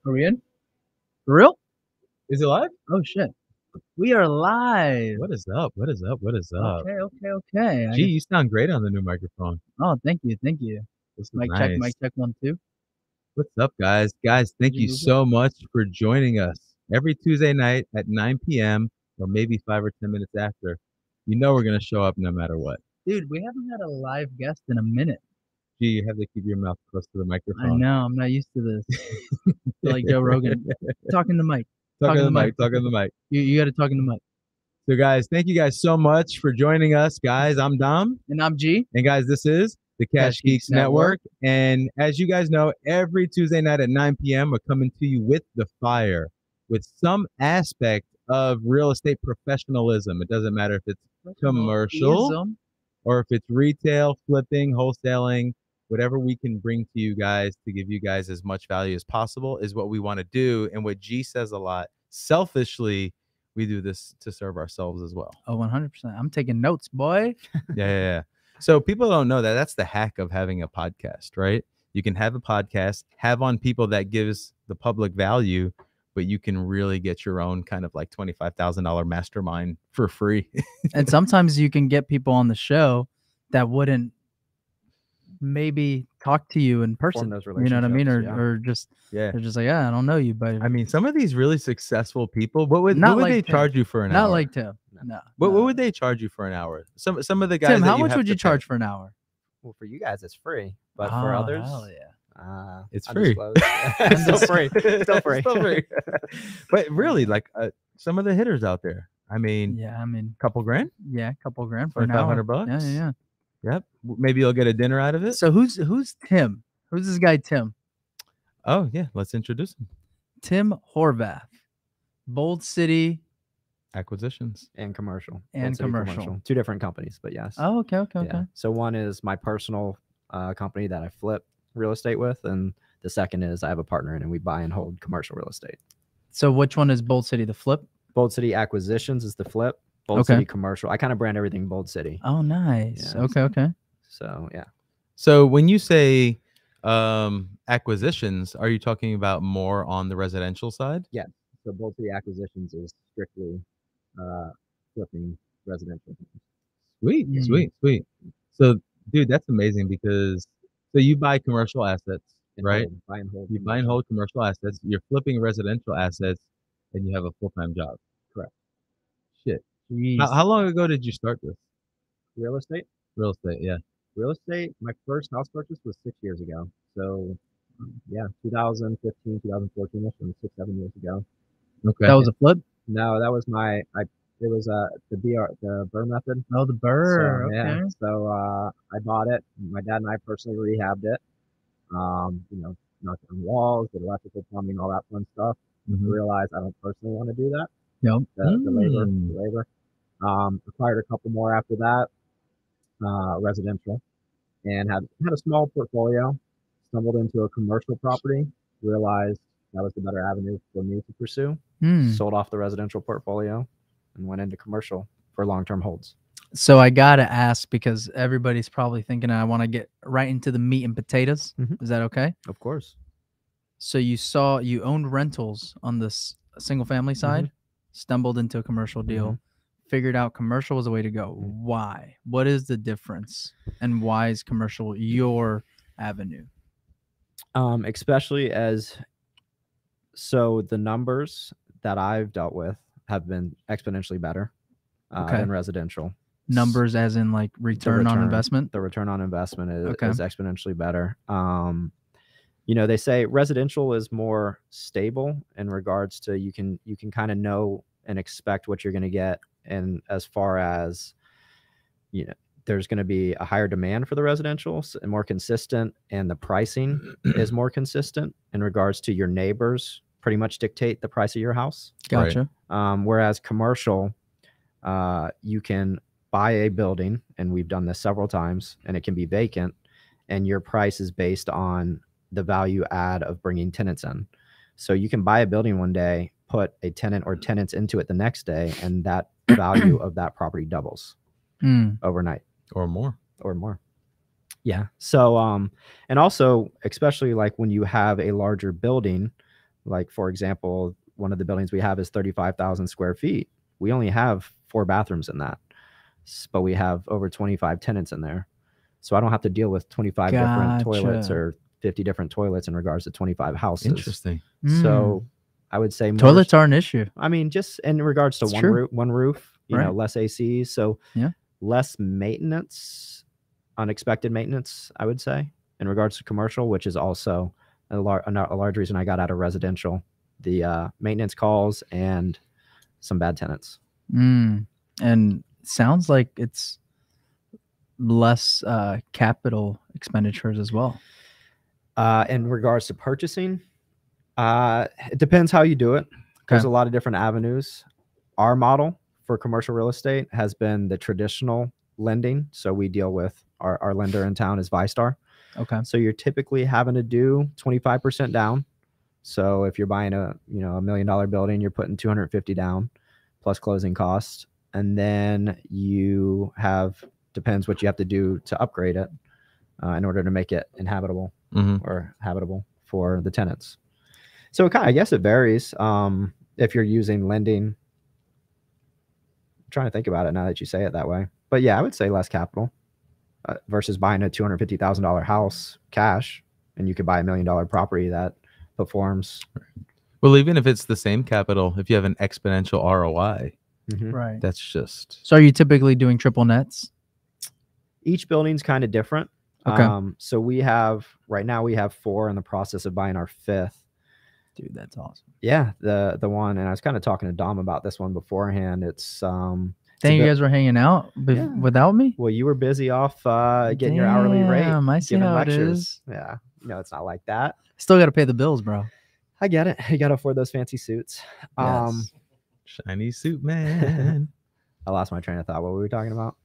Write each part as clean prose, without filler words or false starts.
Are we in? For real? Is it live? Oh shit. We are live. What is up? What is up? What is up? Okay. Gee, you sound great on the new microphone. Oh, thank you. This is Mic nice. check 1 2. What's up, guys? Guys, thank you so much for joining us every Tuesday night at 9 p.m. or maybe 5 or 10 minutes after. You know we're gonna show up no matter what. Dude, we haven't had a live guest in a minute. Gee, you have to keep your mouth close to the I microphone. know, I'm not used to this. Like Joe Rogan. Talking the mic. Talking to the mic. Talking to the mic. You gotta talk in the mic. So guys, thank you guys so much for joining us. Guys, I'm Dom. And I'm G. And guys, this is the Cash Geeks Network. And as you guys know, every Tuesday night at 9 p.m., we're coming to you with the fire, with some aspect of real estate professionalism. It doesn't matter if it's commercial or if it's retail, flipping, wholesaling, whatever we can bring to you guys to give you guys as much value as possible is what we want to do. And what G says a lot, selfishly, we do this to serve ourselves as well. Oh, 100%. I'm taking notes, boy. Yeah. So people don't know that that's the hack of having a podcast, right? You can have a podcast, have on people that gives the public value, but you can really get your own kind of like $25,000 mastermind for free. And sometimes you can get people on the show that wouldn't maybe talk to you in person. You know what I mean? Or just they're just like, yeah, I don't know you, but I mean, some of these really successful people, what would they charge you for an hour? Not like Tim. No. What would they charge you for an hour? Some of the guys. Tim, how much would you charge for an hour? Well, for you guys, it's free, but for others, hell yeah. It's free. It's still free. Still free. Still free. But really, like some of the hitters out there. I mean, couple grand. Yeah, couple grand for an hour. $500. Yeah. Yep. Maybe you'll get a dinner out of it. So who's Tim? Who's this guy, Tim? Oh yeah, let's introduce him. Tim Horvath, Bold City Acquisitions and Commercial. And commercial. Two different companies, but yes. Oh, okay. So one is my personal company that I flip real estate with, and the second is I have a partner in and we buy and hold commercial real estate. So which one is Bold City? The flip? Bold City Acquisitions is the flip. Bold City Commercial. I kind of brand everything Bold City. Oh, nice. Yeah, okay. So yeah. So when you say acquisitions, are you talking about more on the residential side? Yeah. So Bold City Acquisitions is strictly flipping residential. Sweet. So, dude, that's amazing because you buy commercial assets, right? Buy and hold. You buy and hold commercial assets. You're flipping residential assets, and you have a full-time job. Correct. Shit. How long ago did you start this? Real estate? Real estate, yeah. Real estate, my first house purchase was 6 years ago. So, yeah, 2015, 2014, 6-7 years ago. Okay. That was a flip? No, that was it was the BRRRR method. Oh, the BRRRR. So, yeah. So I bought it. My dad and I personally rehabbed it. Knocked on walls, did electrical, plumbing, all that fun stuff. Realized I don't personally want to do that. Yep. The labor. Acquired a couple more after that, residential, and had a small portfolio. Stumbled into a commercial property. Realized that was the better avenue for me to pursue. Sold off the residential portfolio and went into commercial for long-term holds. So I gotta ask, because everybody's probably thinking I want to get right into the meat and potatoes. Is that okay? Of course. So you owned rentals on this single family side, stumbled into a commercial deal, figured out commercial was the way to go. Why? What is the difference? And why is commercial your avenue? Especially so the numbers that I've dealt with have been exponentially better than residential. Numbers as in like return on investment? The return on investment is exponentially better. They say residential is more stable in regards to you can kind of know and expect what you're going to get. And as far as, there's going to be a higher demand for the residential and more consistent, and the pricing is more consistent in regards to your neighbors pretty much dictate the price of your house. Gotcha. Whereas commercial, you can buy a building, and we've done this several times, and it can be vacant, and your price is based on the value add of bringing tenants in. So you can buy a building one day, put a tenant or tenants into it the next day, and that value of that property doubles overnight. Or more. Yeah. So, and also, especially like when you have a larger building, Like, for example, one of the buildings we have is 35,000 square feet. We only have 4 bathrooms in that, but we have over 25 tenants in there. So I don't have to deal with 25 different toilets or 50 different toilets in regards to 25 houses. Interesting. So I would say toilets are an issue. I mean, just in regards to one roof, you know, less AC. So less maintenance, unexpected maintenance, I would say, in regards to commercial, which is also a large reason I got out of residential. The maintenance calls and some bad tenants. And sounds like it's less capital expenditures as well. In regards to purchasing, it depends how you do it. There's a lot of different avenues. Our model for commercial real estate has been the traditional lending. So we deal with our lender in town is ViStar. Okay. So you're typically having to do 25% down. So if you're buying a $1 million building, you're putting 250 down plus closing costs. And then you have, depends what you have to do to upgrade it in order to make it inhabitable or habitable for the tenants. So I guess it varies if you're using lending. I'm trying to think about it now that you say it that way. But yeah, I would say less capital versus buying a $250,000 house cash, and you could buy $1 million property that performs. Well, even if it's the same capital, if you have an exponential ROI, right, that's just. So are you typically doing triple nets? Each building's kind of different. So we have right now we have 4 in the process of buying our 5th. Dude, that's awesome. Yeah, the one, and I was kind of talking to Dom about this one beforehand. It's Dang, you guys were hanging out without me? Well, you were busy off getting your hourly rate. I see how lectures. It is. Yeah, it's not like that. Still got to pay the bills, bro. I get it. You got to afford those fancy suits. Yes. Shiny suit, man. I lost my train of thought. What were we talking about?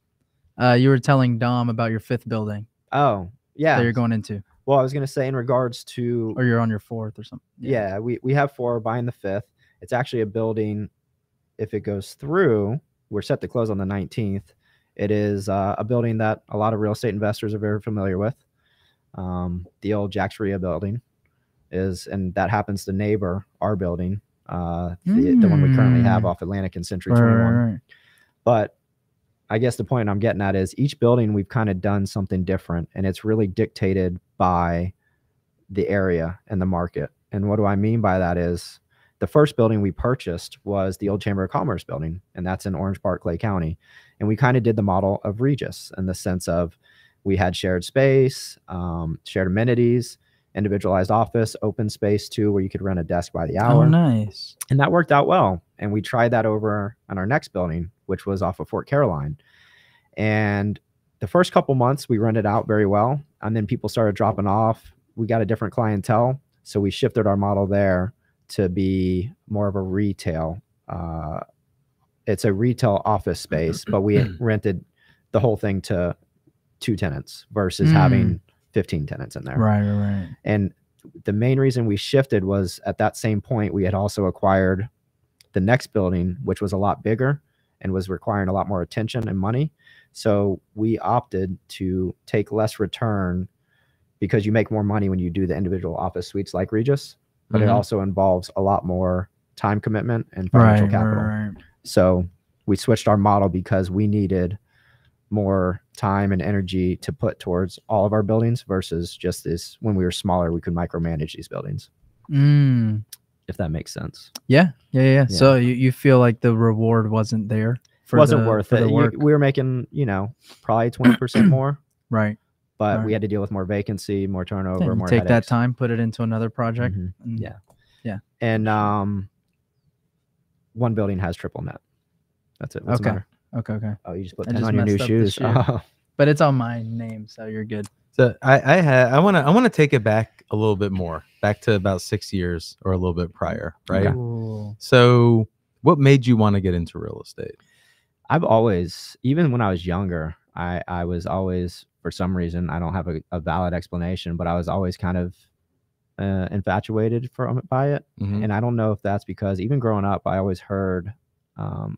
You were telling Dom about your 5th building. Oh, yeah. That you're going into. Well, I was going to say in regards to... Or you're on your 4th or something. Yeah, we have 4, buying the 5th. It's actually a building, if it goes through, we're set to close on the 19th. It is a building that a lot of real estate investors are very familiar with. The old Jacksonville building is, and that happens to neighbor our building, the one we currently have off Atlantic and Century 21. Right. But I guess the point I'm getting at is each building we've kind of done something different, and it's really dictated by the area and the market. And what do I mean by that is the first building we purchased was the old Chamber of Commerce building, and that's in Orange Park, Clay County. And we kind of did the model of Regis in the sense of we had shared space, shared amenities, individualized office, open space too, where you could rent a desk by the hour. Oh, nice. And that worked out well. And we tried that over on our next building, which was off of Fort Caroline. And the first couple months we rented out very well. And then people started dropping off. We got a different clientele. So we shifted our model there to be more of a retail. It's a retail office space, but we rented the whole thing to 2 tenants versus having 15 tenants in there. Right. And the main reason we shifted was at that same point, we had also acquired the next building, which was a lot bigger and was requiring a lot more attention and money. So we opted to take less return because you make more money when you do the individual office suites like Regis, but it also involves a lot more time commitment and financial capital. Right. So we switched our model because we needed more time and energy to put towards all of our buildings versus just this. When we were smaller, we could micromanage these buildings. If that makes sense. Yeah. So you feel like the reward wasn't there? Wasn't worth it. We were making, probably 20% more. Right. But we had to deal with more vacancy, more turnover, more take headaches. That time, put it into another project. Yeah. And one building has triple net. That's it. What's the matter? Okay. Oh, you just put 10 on your new shoes. Oh. But it's on my name, so you're good. So I want to take it back a little bit more, back to about 6 years or a little bit prior, right? Okay. So what made you want to get into real estate? I've always, even when I was younger, I was always, for some reason, I don't have a valid explanation, but I was always kind of infatuated by it. And I don't know if that's because even growing up, I always heard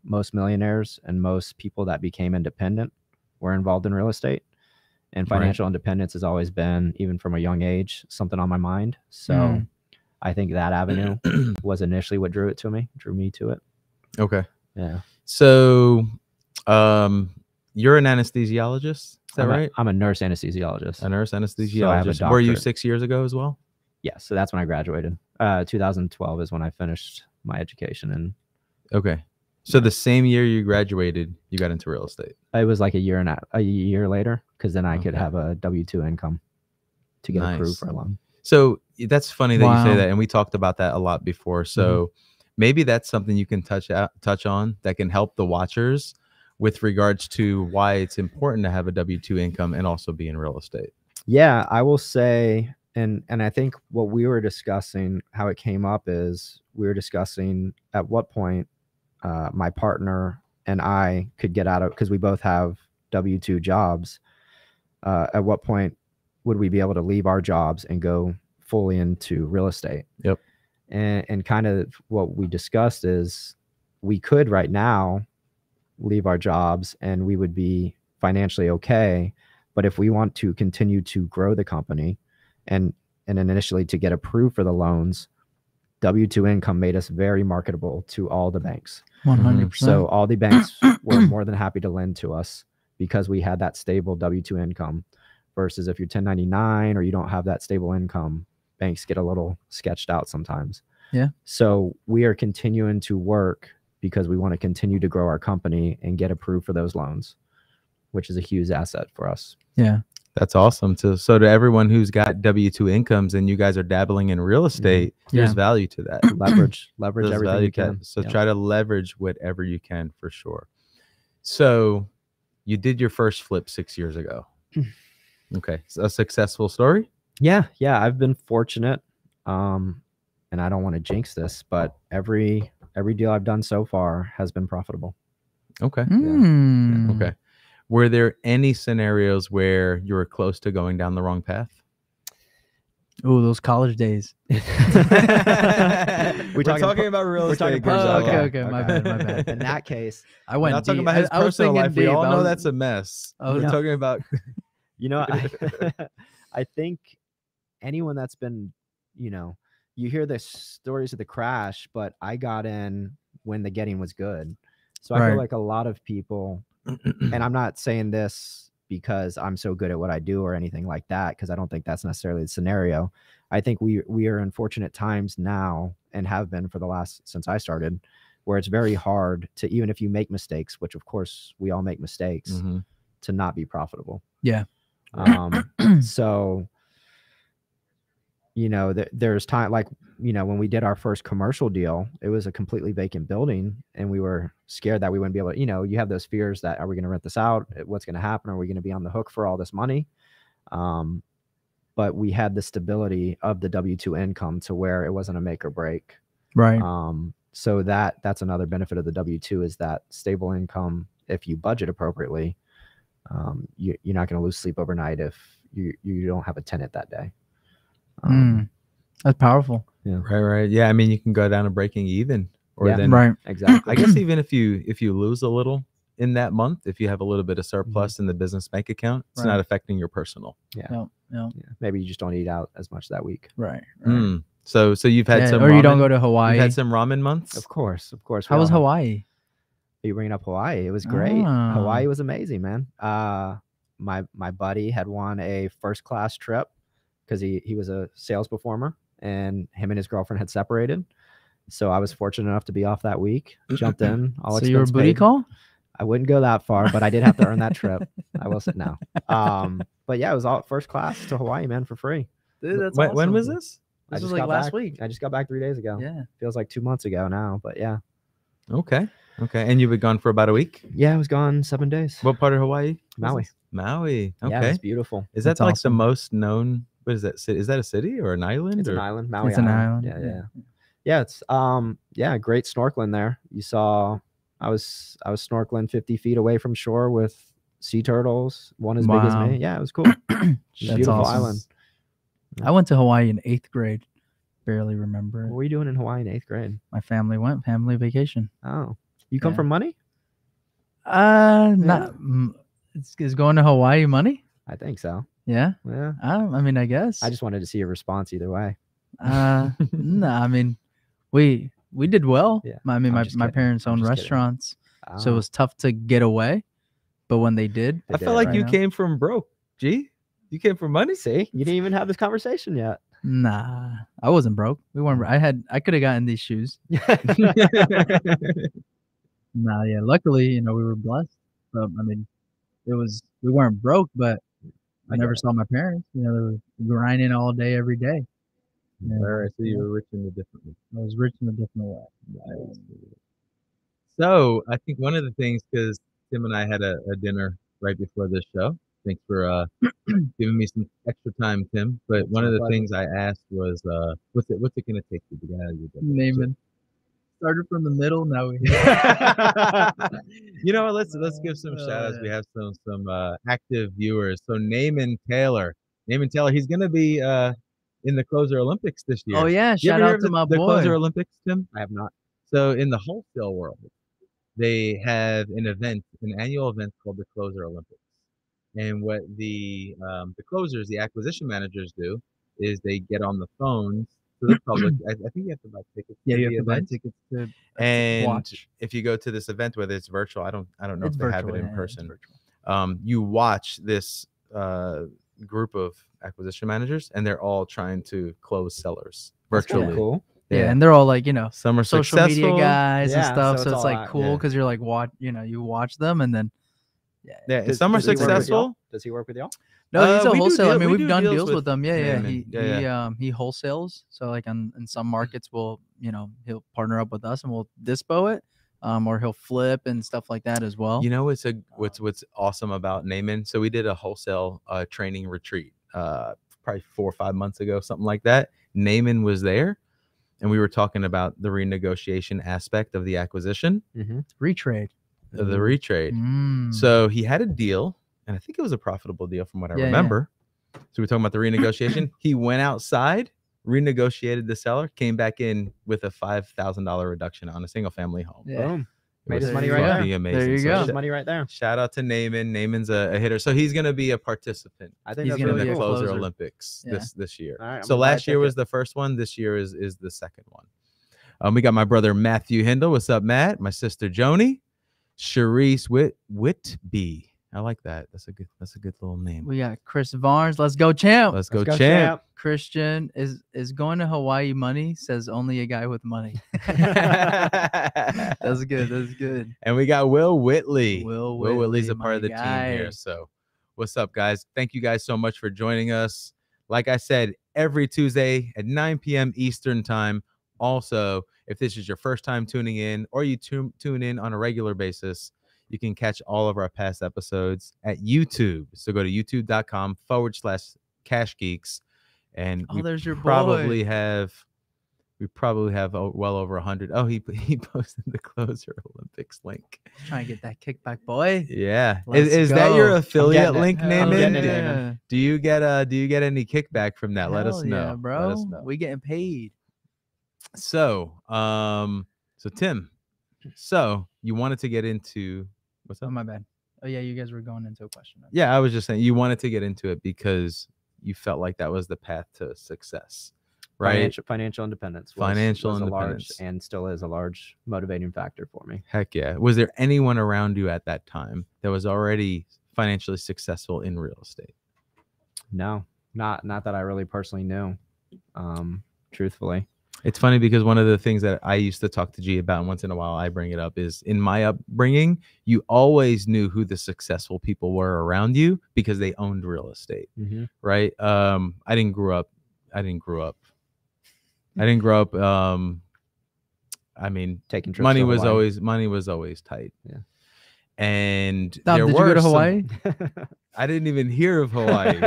most millionaires and most people that became independent were involved in real estate. And financial independence has always been, even from a young age, something on my mind. So I think that avenue was initially what drew me to it. Okay. Yeah. So, you're an anesthesiologist, is that right? I'm a nurse anesthesiologist. A nurse anesthesiologist. So I have a Were you doctorate. 6 years ago as well? Yeah. So that's when I graduated. 2012 is when I finished my education. And okay. So the same year you graduated, you got into real estate. it was like a year later, because then I could have a W-2 income to get approved for a loan. So that's funny that you say that, and we talked about that a lot before. So maybe that's something you can touch on that can help the watchers with regards to why it's important to have a W-2 income and also be in real estate. Yeah, I will say, and I think what we were discussing, how it came up is we were discussing at what point my partner and I could get out of, because we both have W-2 jobs. At what point would we be able to leave our jobs and go fully into real estate? Yep. And kind of what we discussed is we could right now leave our jobs and we would be financially okay. But if we want to continue to grow the company and initially to get approved for the loans, W-2 income made us very marketable to all the banks. 100%. So all the banks were more than happy to lend to us because we had that stable W-2 income, versus if you're 1099 or you don't have that stable income, banks get a little sketched out sometimes. Yeah. So we are continuing to work because we want to continue to grow our company and get approved for those loans, which is a huge asset for us. Yeah. That's awesome. So to everyone who's got W-2 incomes and you guys are dabbling in real estate, there's value to that. Leverage everything you can. So try to leverage whatever you can for sure. So you did your first flip 6 years ago. Okay. So a successful story? Yeah. I've been fortunate. And I don't want to jinx this, but every deal I've done so far has been profitable. Okay. Yeah. Okay. Were there any scenarios where you were close to going down the wrong path? Oh, those college days. We're talking about real estate. Okay. My bad. In that case, I went. Not talking about his personal life. We all know that's a mess. We're talking about. I think anyone that's been, you hear the stories of the crash, but I got in when the getting was good. So I feel like a lot of people. And I'm not saying this because I'm so good at what I do or anything like that, because I don't think that's necessarily the scenario. I think we are in fortunate times now, and have been for the since I started, where it's very hard to, even if you make mistakes, which of course we all make mistakes, to not be profitable. Yeah. So, there's time, like, when we did our first commercial deal, it was a completely vacant building, and we were scared that we wouldn't be able to, you have those fears that, are we going to rent this out? What's going to happen? Are we going to be on the hook for all this money? But we had the stability of the W-2 income to where it wasn't a make or break. Right. So that's another benefit of the W-2 is that stable income. If you budget appropriately, you're not going to lose sleep overnight if you don't have a tenant that day. That's powerful. Yeah. Right. Yeah. I mean, you can go down to breaking even, or then right. Exactly. I guess even if you lose a little in that month, if you have a little bit of surplus in the business bank account, it's not affecting your personal. Yeah. Maybe you just don't eat out as much that week. Right. So you've had some, or ramen, you don't go to Hawaii. You've had some ramen months. Of course. How was Hawaii? Are you bringing up Hawaii? It was great. Hawaii was amazing, man. My buddy had won a first class trip because he was a sales performer, and him and his girlfriend had separated. So I was fortunate enough to be off that week. Jumped in. All so you were booty call? I wouldn't go that far, but I did have to earn that trip. I will say no. But yeah, it was all first class to Hawaii, man, for free. Dude, that's when awesome. was this? This was like last week. I just got back 3 days ago. Yeah. Feels like 2 months ago now, but yeah. Okay. And you've been gone for about a week? Yeah, I was gone 7 days. What part of Hawaii? Maui. Okay. Yeah, it's beautiful. Is that like the most known? What is that city? Is that a city or an island? It's an island. Maui. It's an island. Yeah. It's great snorkeling there. You saw I was snorkeling 50 feet away from shore with sea turtles, one as big as me. Yeah, it was cool. Beautiful awesome. island. I went to Hawaii in 8th grade. Barely remember. What were you doing in Hawaii in 8th grade? My family went family vacation. Oh, you come from money? Not. Is going to Hawaii money? I think so. Yeah. Yeah. I mean, I guess. I just wanted to see your response either way. No, I mean, we did well. Yeah, I mean, I'm just my kidding. parents I'm own just kidding. restaurants, so it was tough to get away. But when they did, I felt like you came from broke. G, you came from money. See, you didn't even have this conversation yet. nah, I wasn't broke. We weren't. I could have gotten these shoes. Nah, yeah. Luckily, you know, we were blessed. But I mean, we weren't broke, but I never saw my parents. You know, they were grinding all day, every day. All right, so you were rich in a different way. I was rich in a different way. Nice. So I think one of the things, because Tim and I had a dinner right before this show. Thanks for giving me some extra time, Tim. But one of the things I asked was, what's it going to take to get out of your dinner? Naaman. Started from the middle, now we're here. You know what? Let's give some shout outs. We have some active viewers. So Naaman Taylor, he's gonna be in the Closer Olympics this year. Oh yeah, shout out to my boy. The Closer Olympics, Tim? I have not. So in the wholesale world, they have an annual event called the Closer Olympics. And what the closers, the acquisition managers do is they get on the phones to the public. I think you have to buy tickets. Yeah, you have to buy tickets to watch. If you go to this event, whether it's virtual, I don't know if they have it in person. Virtual. You watch this group of acquisition managers, and they're all trying to close sellers virtually. Cool. Yeah, and they're all like, you know, some are social successful media guys and stuff. So it's like that, cool because you're like, you watch them, and then some are successful. Does he work with y'all? No, he's a wholesaler. I mean, we've done deals with them. Yeah. He wholesales. So like in some markets, he'll partner up with us and we'll dispo it, or he'll flip and stuff like that as well. You know, what's awesome about Naaman. So we did a wholesale training retreat probably 4 or 5 months ago, something like that. Naaman was there, and we were talking about the renegotiation aspect of the acquisition, retrade. The retrade. So he had a deal. And I think it was a profitable deal from what I remember. Yeah. So we're talking about the renegotiation. He went outside, renegotiated the seller, came back in with a $5,000 reduction on a single family home. Yeah. Boom. Made his money right there. Amazing. There you go. His money right there. Shout out to Naaman. Naaman's a hitter. So he's going to be a participant. I think he's going to be the Closer Olympics this year. Right, so last year was the first one. This year is the second one. We got my brother Matthew Hindle. What's up, Matt? My sister Joni. Sharice Whitby. I like that. That's a good little name. We got Chris Varnes. Let's go, champ. Let's go, champ. Christian is going to Hawaii money, says only a guy with money. That's good. And we got Will Whitley. Will Whitley's a part of the team here. So what's up, guys? Thank you guys so much for joining us. Like I said, every Tuesday at 9 p.m. Eastern time. Also, if this is your first time tuning in or you tune in on a regular basis, you can catch all of our past episodes at YouTube. So go to youtube.com/Cash Geeks. And there's your probably have well over 100. Oh, he posted the Closer Olympics link. Trying to get that kickback, boy. Yeah. Is that your affiliate link, Naaman? Do you get any kickback from that? Let us know. Yeah, bro. Let us know. We getting paid. So Tim, so you wanted to get into what's up? Oh, my bad. Oh yeah, you guys were going into a question. Yeah, I was just saying you wanted to get into it because you felt like that was the path to success, right? Financial independence. Financial independence, and still is a large motivating factor for me. Heck yeah. Was there anyone around you at that time that was already financially successful in real estate? No, not that I really personally knew. Truthfully. It's funny because one of the things that I used to talk to G about, and once in a while I bring it up, is in my upbringing, you always knew who the successful people were around you because they owned real estate, right? I didn't grow up. I mean, taking trips money was always tight. Yeah. And did you go to Hawaii? I didn't even hear of Hawaii.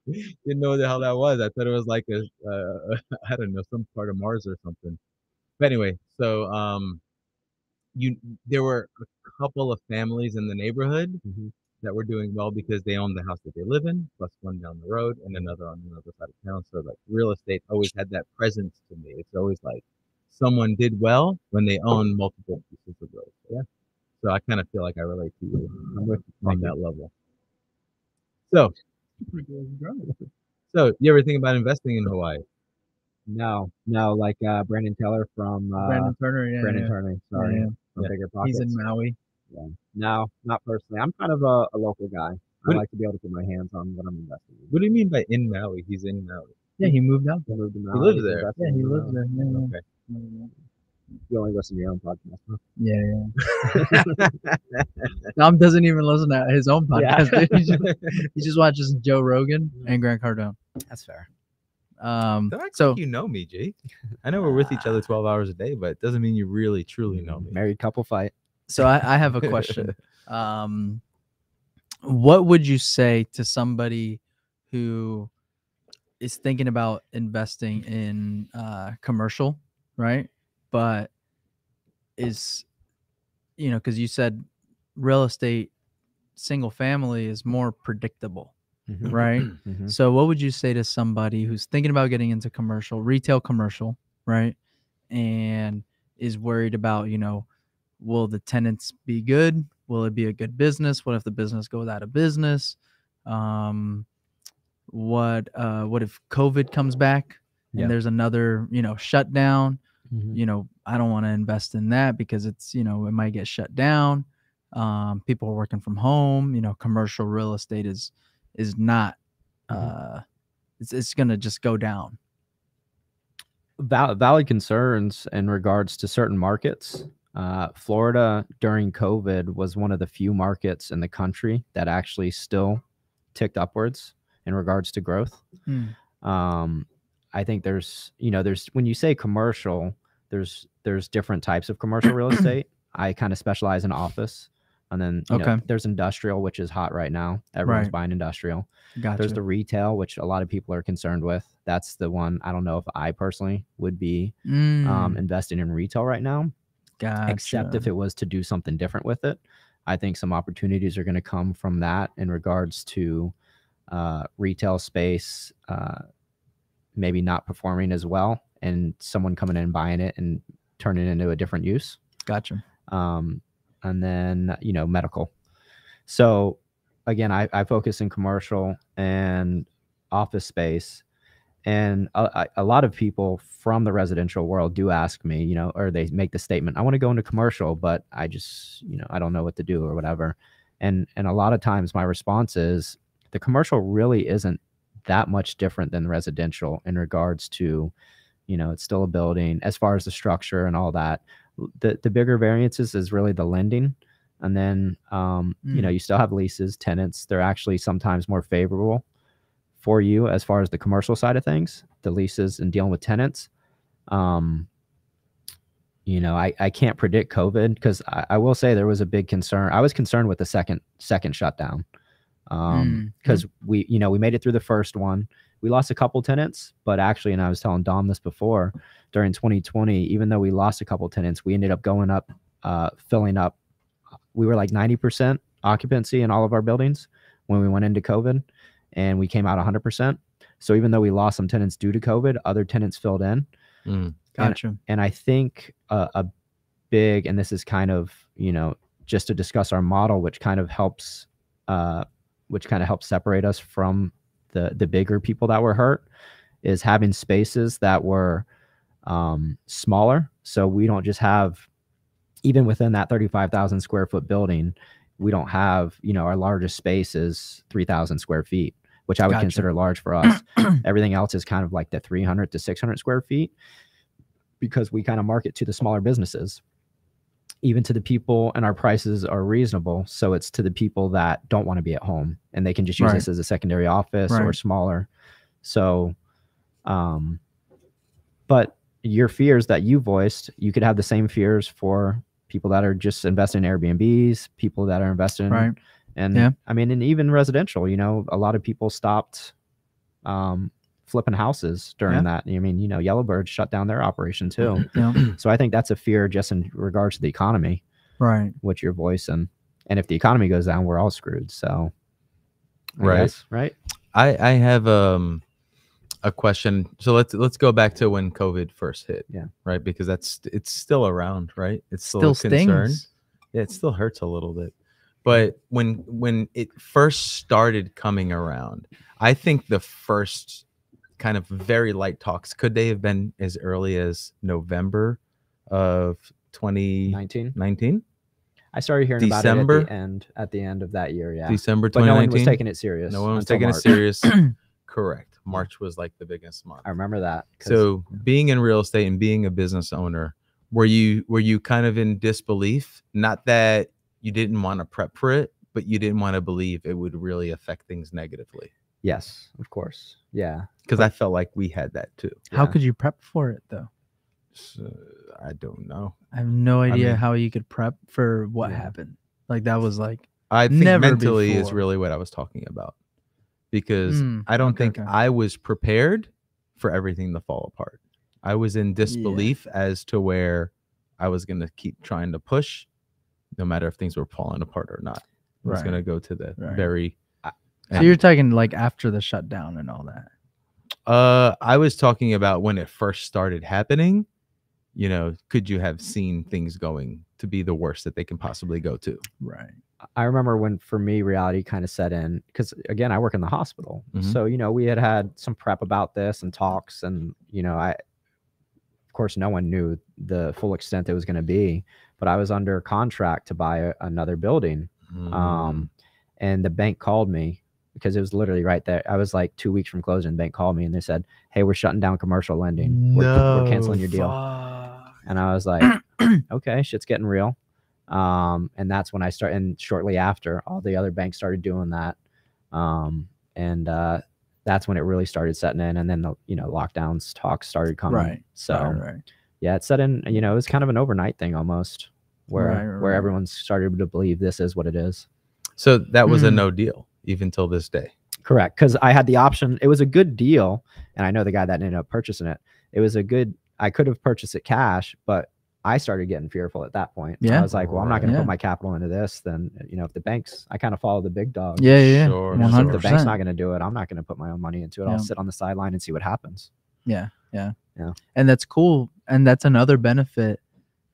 Didn't know what the hell that was. I thought it was like I don't know, some part of Mars or something. But anyway, so there were a couple of families in the neighborhood that were doing well because they owned the house that they live in, plus one down the road and another on the other side of town. So like real estate always had that presence to me. It's always like someone did well when they own multiple pieces of real estate. Yeah. So I kind of feel like I relate to you on that level. So you ever think about investing in Hawaii? No, like Brandon Taylor from Brandon Turner, yeah, Brandon yeah. Turner, sorry, Yeah. from Bigger Pockets. He's in Maui. Yeah. No, not personally. I'm kind of a local guy. I like to be able to put my hands on what I'm investing in. What do you mean by in Maui? He's in Maui. Yeah, he moved out. He moved to Maui. He lives there. Yeah, he lives there. Yeah, Okay. yeah. You only listen to your own podcast, huh? Yeah. Dom doesn't even listen to his own podcast. Yeah. He just watches Joe Rogan and Grant Cardone. That's fair. So you know me, G. I know we're with each other 12 hours a day, but it doesn't mean you really truly know me. Married couple fight. So I have a question. What would you say to somebody who is thinking about investing in commercial, right? But is, because you said real estate single family is more predictable, right? So what would you say to somebody who's thinking about getting into retail commercial, right? And is worried about, will the tenants be good? Will it be a good business? What if the business goes out of business? What if COVID comes back and there's another, shutdown? I don't want to invest in that because it's, it might get shut down. People are working from home. Commercial real estate is not. It's gonna just go down. Valid concerns in regards to certain markets. Florida during COVID was one of the few markets in the country that actually still ticked upwards in regards to growth. I think there's when you say commercial, there's different types of commercial real estate. I kind of specialize in office, and then there's industrial, which is hot right now. Everyone's buying industrial. Gotcha. There's the retail, which a lot of people are concerned with. That's the one I don't know if I personally would be investing in retail right now. Gotcha. Except if it was to do something different with it. I think some opportunities are going to come from that in regards to retail space maybe not performing as well, and someone coming in and buying it and turning it into a different use. Gotcha. And then, medical. So again, I focus in commercial and office space. And a lot of people from the residential world do ask me, or they make the statement, I want to go into commercial, but I just, I don't know what to do or whatever. And a lot of times my response is the commercial really isn't that much different than residential in regards to, it's still a building as far as the structure and all that. The bigger variances is really the lending. And then, you still have leases, tenants. They're actually sometimes more favorable for you as far as the commercial side of things, the leases and dealing with tenants. I can't predict COVID because I will say there was a big concern. I was concerned with the second shutdown because we made it through the first one. We lost a couple tenants, but actually, and I was telling Dom this before, during 2020, even though we lost a couple tenants, we ended up going up, filling up. We were like 90% occupancy in all of our buildings when we went into COVID. And we came out 100%. So even though we lost some tenants due to COVID, other tenants filled in. Gotcha. And I think a big, and this is kind of, just to discuss our model, which kind of helps separate us from the bigger people that were hurt, is having spaces that were smaller. So we don't just have, even within that 35,000 square foot building, we don't have, our largest space is 3,000 square feet, which I would consider large for us. Everything else is kind of like the 300 to 600 square feet because we kind of market to the smaller businesses, even to the people, and our prices are reasonable. So it's to the people that don't want to be at home and they can just use this as a secondary office or smaller. So, but your fears that you voiced, you could have the same fears for people that are just investing in Airbnbs, people that are investing in, and I mean, and even residential, a lot of people stopped flipping houses during that. I mean, Yellowbird shut down their operation too. So I think that's a fear just in regards to the economy, which you're voicing. And if the economy goes down, we're all screwed. So, I have a question. So let's go back to when COVID first hit. Right. Because it's still around, right? It's still a concern. Stings. Yeah, it still hurts a little bit. But when it first started coming around, I think the first kind of very light talks. Could they have been as early as November of 2019? I started hearing December? about it at the end of that year. Yeah. December 2019. But no one was taking it serious. No one was taking it serious. Correct. March was like the biggest month. I remember that. So being in real estate and being a business owner, were you kind of in disbelief? Not that you didn't want to prep for it, but you didn't want to believe it would really affect things negatively. Yes, of course. Yeah. Because I felt like we had that too. How could you prep for it though? So, I don't know. I have no idea how you could prep for what happened. Like that was like I think never mentally before. is really what I was talking about. Because I don't think I was prepared for everything to fall apart. I was in disbelief as to where I was going to keep trying to push, no matter if things were falling apart or not. I was going to go to the very... So you're talking like after the shutdown and all that? I was talking about when it first started happening. You know, could you have seen things going to be the worst that they can possibly go to? Right. I remember when, for me, reality kind of set in, because again, I work in the hospital. So, you know, we had some prep about this and talks, and, you know, of course, no one knew the full extent it was going to be, but I was under contract to buy another building. And the bank called me because it was literally right there. I was like 2 weeks from closing. The bank called me and they said, "Hey, we're shutting down commercial lending. We're canceling your deal." And I was like, okay, shit's getting real. And that's when I started, and shortly after, all the other banks started doing that. That's when it really started setting in. And then the, you know, lockdowns talks started coming. Right. So yeah, it set in, you know, it was kind of an overnight thing almost, where everyone started to believe this is what it is. So that was a no deal even till this day. Correct. Because I had the option. It was a good deal. And I know the guy that ended up purchasing it. It was I could have purchased it cash, but I started getting fearful at that point. Yeah. I was like, well, I'm not going to put my capital into this. Then, you know, if the banks, I kind of follow the big dogs. Yeah. Sure. 100%. If the bank's not going to do it, I'm not going to put my own money into it. I'll sit on the sideline and see what happens. Yeah. And that's cool. And that's another benefit,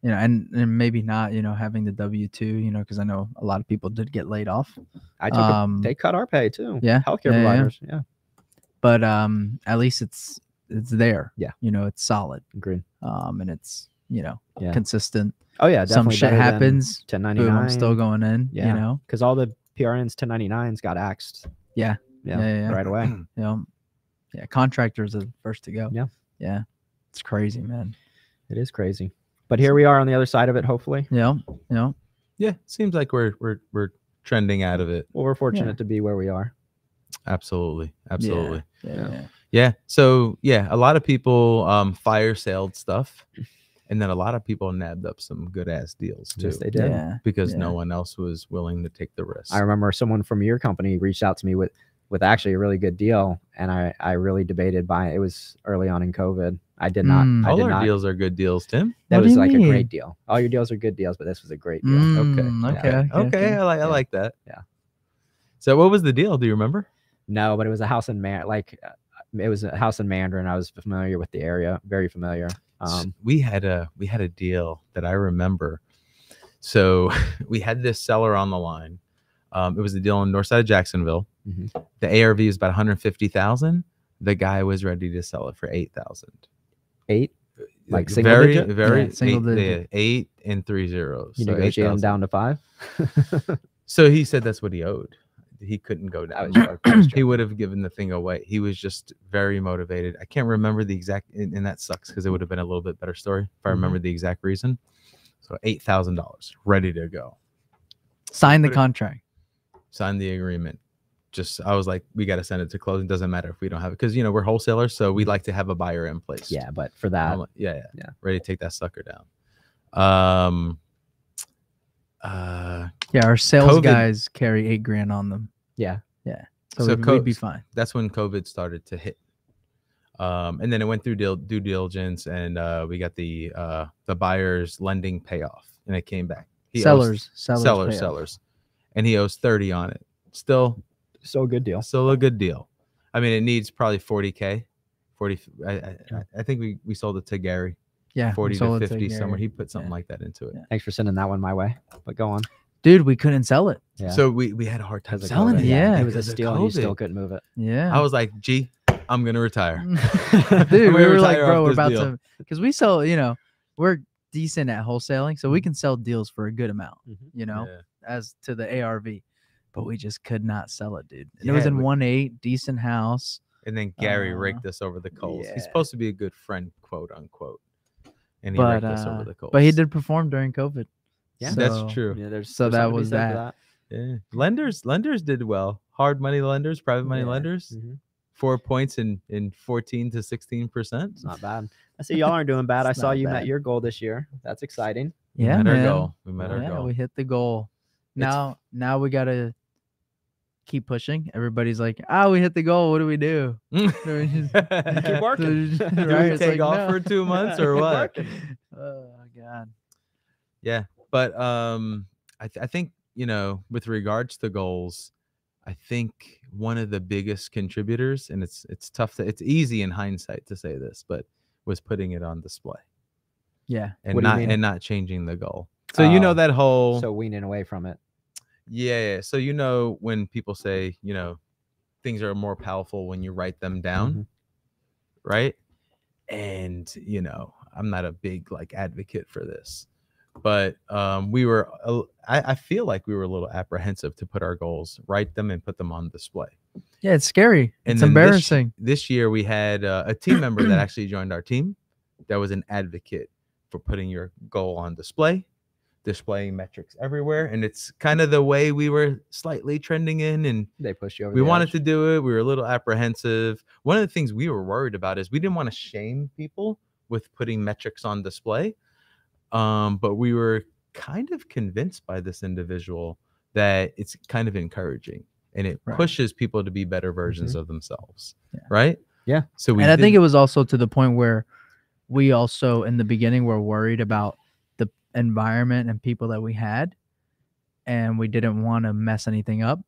you know, and maybe not, you know, having the W-2, you know, because I know a lot of people did get laid off. I took they cut our pay too. Yeah. Healthcare providers. Yeah. But at least it's there. Yeah. You know, it's solid. Agreed. And it's, you know, consistent. Oh yeah. Some shit happens. 1099. Boom, I'm still going in. Yeah. You know, because all the PRNs 1099s got axed. Yeah. Right away. Yeah. Contractors are the first to go. Yeah. It's crazy, man. It is crazy. But here we are on the other side of it, hopefully. Yeah. Seems like we're trending out of it. Well, we're fortunate to be where we are. Absolutely. Yeah. So a lot of people fire sailed stuff, and then a lot of people nabbed up some good ass deals too. Yes, they did. Because no one else was willing to take the risk. I remember someone from your company reached out to me with actually a really good deal, and I really debated buying it. It was early on in COVID. I did not. All our deals are good deals, Tim. That was like a great deal. All your deals are good deals, but this was a great deal. Okay. I like that. Yeah. So what was the deal? Do you remember? No, but it was a house in it was a house in Mandarin. I was familiar with the area, very familiar. We had a deal that I remember. So we had this seller on the line. It was a deal on the north side of Jacksonville. The ARV is about 150,000. The guy was ready to sell it for 8,000. 8? Like single digit? Very single digit. 8 and 3 zeros. You negotiate him down to 5? So he said that's what he owed. He couldn't go down. He would have given the thing away. He was just very motivated. I can't remember the exact, and that sucks because it would have been a little bit better story if I remember the exact reason. So $8,000 ready to go. Sign the contract. Sign the agreement. I was like, we got to send it to closing. Doesn't matter if we don't have it, because you know we're wholesalers, so we like to have a buyer in place. Yeah, but for that, like, ready to take that sucker down. Our sales guys carry $8,000 on them. Yeah. So we'd be fine. That's when COVID started to hit, and then it went through due diligence, and we got the buyer's lending payoff, and it came back. Sellers, and he owes 30 on it. Still a good deal. Still a good deal. I mean, it needs probably 40K. I think we sold it to Gary. Yeah, 40 to 50 somewhere. He put something like that into it. Thanks for sending that one my way. But go on. Dude, we couldn't sell it. So we had a hard time selling it. It was a steal and you still couldn't move it. Yeah. I was like, G, I'm gonna retire. Dude, we were like, retire bro, off we're this about deal. to, because we sell, we're decent at wholesaling, so we can sell deals for a good amount, Yeah. as to the ARV, but we just could not sell it, dude. And Yeah, it was in 1.8, decent house. And then Gary raked us over the coals. yeah. He's supposed to be a good friend, quote unquote, and he But raked us over the coals. but he did perform during COVID. Yeah, that's true. Yeah, there's that something to be was said for that. Yeah, lenders did well. Hard money lenders, private money lenders, 4 points in 14 to 16%. It's not bad. I see y'all aren't doing bad. I It's saw not you bad. met your goal this year. That's exciting. Yeah, we met man. our goal. We met our Yeah, goal. we hit the goal. Now we gotta keep pushing. Everybody's like, we hit the goal. What do we do? Keep working. Do Right? we take off for 2 months or Keep what? working. Oh God. Yeah, but I think with regards to goals, I think one of the biggest contributors, and it's tough it's easy in hindsight to say this, but was putting it on display. Yeah. And What do you mean? and not changing the goal. So that whole So weaning away from it. yeah. So when people say things are more powerful when you write them down, right? And I'm not a big advocate for this, but we were I feel like we were a little apprehensive to put our goals, write them, and put them on display. Yeah, it's scary. And It's then embarrassing. This year we had a team member that actually joined our team that was an advocate for putting your goal on display, displaying metrics everywhere. And it's kind of the way we were slightly trending in, and They pushed you over. we wanted to do it. We were a little apprehensive. One of the things we were worried about is we didn't want to shame people with putting metrics on display. But we were kind of convinced by this individual that it's kind of encouraging and it pushes people to be better versions of themselves. Yeah. Right. Yeah. So I think it was also to the point where we also in the beginning were worried about the environment and people that we had, and we didn't want to mess anything up.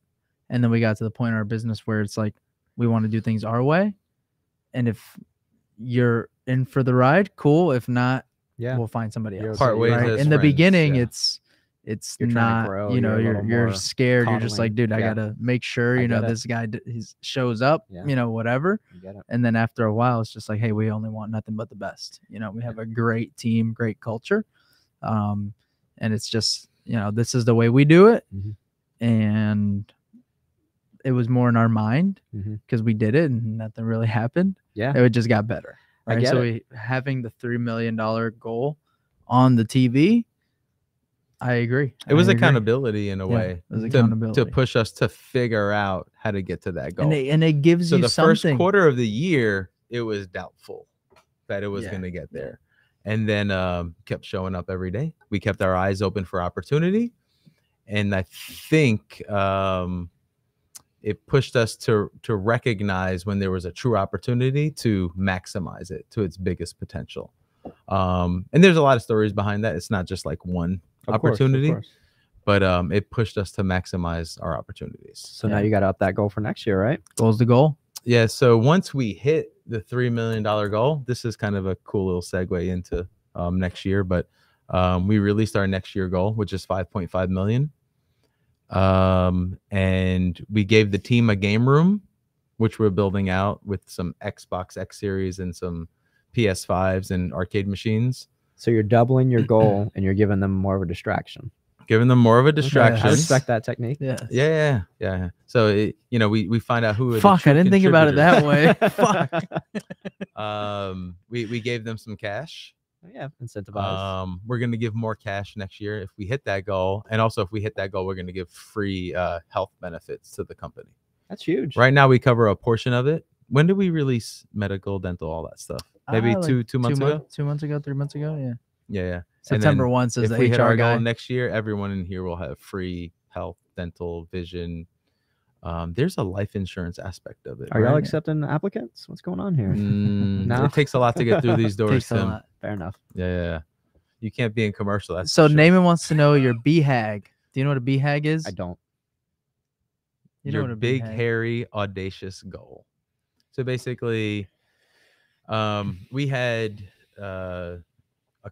And then we got to the point in our business where it's like, we want to do things our way. And if you're in for the ride, cool. If not, we'll find somebody else. Part ways right? as In the friends, beginning, it's you're not, grow, you're scared. You're just like, dude, I Yeah. gotta make sure, this guy he shows up, whatever. And then after a while, it's just like, hey, we only want nothing but the best. We have a great team, great culture. And it's just, this is the way we do it. And it was more in our mind because we did it and nothing really happened. Yeah. It just got better. Right. So having the $3 million goal on the TV, I agree. It was accountability in a way. It was accountability to push us to figure out how to get to that goal. And it gives you the something. First quarter of the year, it was doubtful that it was going to get there. And then kept showing up every day. We kept our eyes open for opportunity. And I think it pushed us to recognize when there was a true opportunity to maximize it to its biggest potential. And there's a lot of stories behind that. It's not just like one opportunity, but it pushed us to maximize our opportunities. So now you got to up that goal for next year, right? Goal's the goal. Yeah. So once we hit the $3 million goal, this is kind of a cool little segue into next year, but we released our next year goal, which is 5.5 million. And we gave the team a game room, which we're building out with some Xbox X Series and some PS5s and arcade machines. So you're doubling your goal and you're giving them more of a distraction. Giving them more of a distraction. I respect that technique. Yeah. Yeah. So we find out who. Fuck, I didn't think about it that way. Fuck. We gave them some cash. Yeah, incentivize. We're gonna give more cash next year if we hit that goal, and also if we hit that goal, we're gonna give free health benefits to the company. That's huge. Right now, we cover a portion of it. When did we release medical, dental, all that stuff? Maybe like two months ago. 2 months ago, 3 months ago. Yeah. September 1 says if the we hit HR our guy. goal next year, everyone in here will have free health, dental, vision. There's a life insurance aspect of it. Are y'all accepting applicants? What's going on here? No, it takes a lot to get through these doors. Takes a lot. Fair enough. Yeah. You can't be in commercial. That's so for sure. Naaman wants to know your BHAG. Do you know what a BHAG is? I don't. You know your what a big, BHAG? hairy, audacious goal. So basically, we had a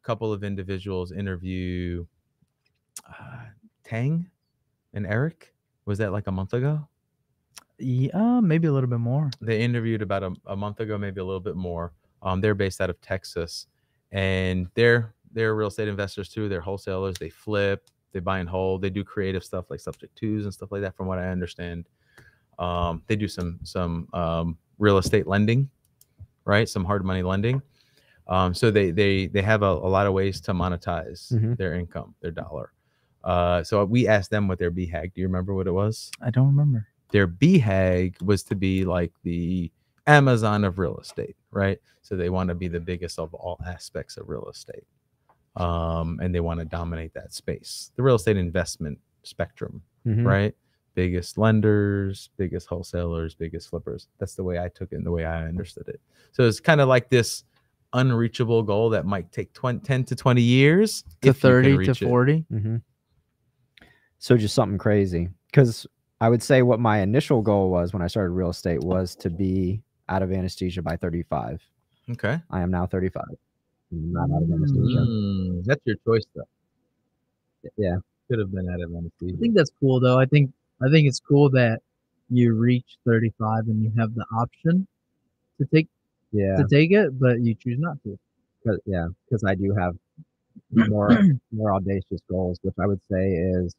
couple of individuals interview Tang and Eric. Was that like a month ago? Yeah, maybe a little bit more. They interviewed about a month ago, maybe a little bit more. They're based out of Texas, and they're real estate investors too. They're wholesalers. They flip, they buy and hold. They do creative stuff like subject twos and stuff like that, from what I understand. They do some real estate lending, right? Some hard money lending. So they have a lot of ways to monetize their income, their dollar. So we asked them what their BHAG. Do you remember what it was? I don't remember. Their BHAG was to be like the Amazon of real estate, right? So they want to be the biggest of all aspects of real estate. And they want to dominate that space, the real estate investment spectrum, right? Biggest lenders, biggest wholesalers, biggest flippers. That's the way I took it and the way I understood it. So it's kind of like this unreachable goal that might take 10 to 20 years to 30 to 40. So just something crazy, because I would say what my initial goal was when I started real estate was to be out of anesthesia by 35. Okay. I am now 35. I'm not out of anesthesia. That's your choice, though. Yeah. Could have been out of anesthesia. I think that's cool, though. I think it's cool that you reach 35 and you have the option to take it, but you choose not to. Because I do have more audacious goals, which I would say is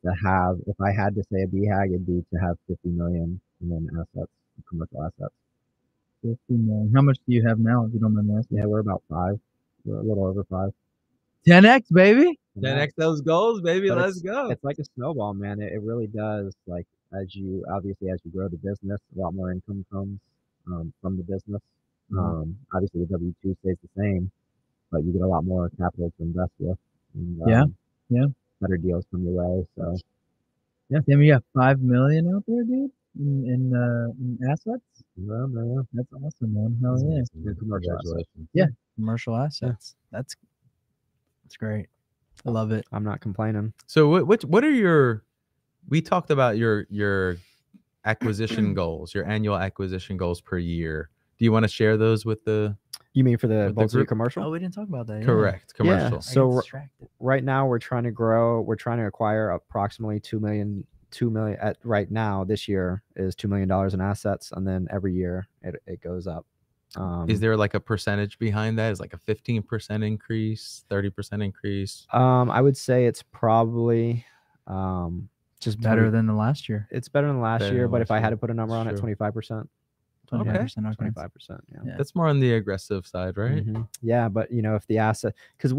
to have, if I had to say a BHAG, it'd be to have 50 million in assets, commercial assets. 50 million. How much do you have now, if you don't mind me asking? Yeah, we're about 5. We're a little over 5. 10x, baby. 10x those goals, baby. But Let's go. It's like a snowball, man. It really does. Like, as you grow the business, a lot more income comes from the business. Obviously, the W-2 stays the same, but you get a lot more capital to invest with. And, better deals come your way. So, yeah, Tim, you got 5 million out there, dude, in assets. Yeah, man. That's awesome, man. Hell yeah. Commercial assets. Yeah, commercial assets. Yeah. That's great. I love it. I'm not complaining. So what are your? We talked about your acquisition goals, your annual acquisition goals per year. Do you want to share those with the? You mean for the both of your commercial? Oh, we didn't talk about that. Correct. Commercial. Yeah. So right now we're trying to grow. We're trying to acquire approximately 2 million at right now. This year is $2 million in assets, and then every year it goes up. Is there like a percentage behind that? Is like a 15% increase, 30% increase? I would say it's probably just better than the last year. It's better than last year, but if I had to put a number on it, 25%. 25%. Yeah. That's more on the aggressive side, right? Yeah, but if the asset, because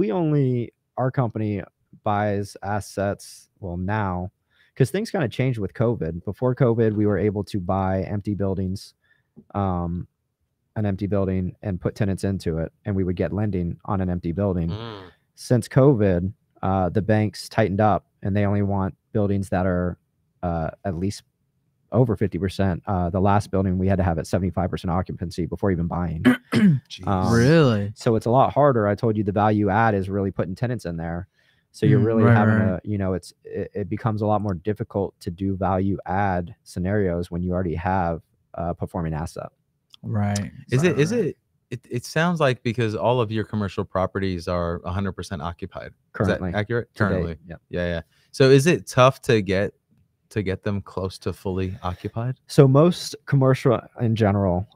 our company buys assets, well, now, because things kind of changed with COVID. Before COVID, we were able to buy empty buildings, an empty building, and put tenants into it, and we would get lending on an empty building. Since COVID, the banks tightened up, and they only want buildings that are at least over 50%. The last building we had to have at 75% occupancy before even buying. Really? So it's a lot harder. I told you the value add is really putting tenants in there. So you're really having it becomes a lot more difficult to do value add scenarios when you already have a performing asset. Right. It sounds like because all of your commercial properties are 100% occupied. Currently. Is that accurate? Today, Currently. yep. Yeah. So is it tough to get them close to fully occupied? So most commercial in general,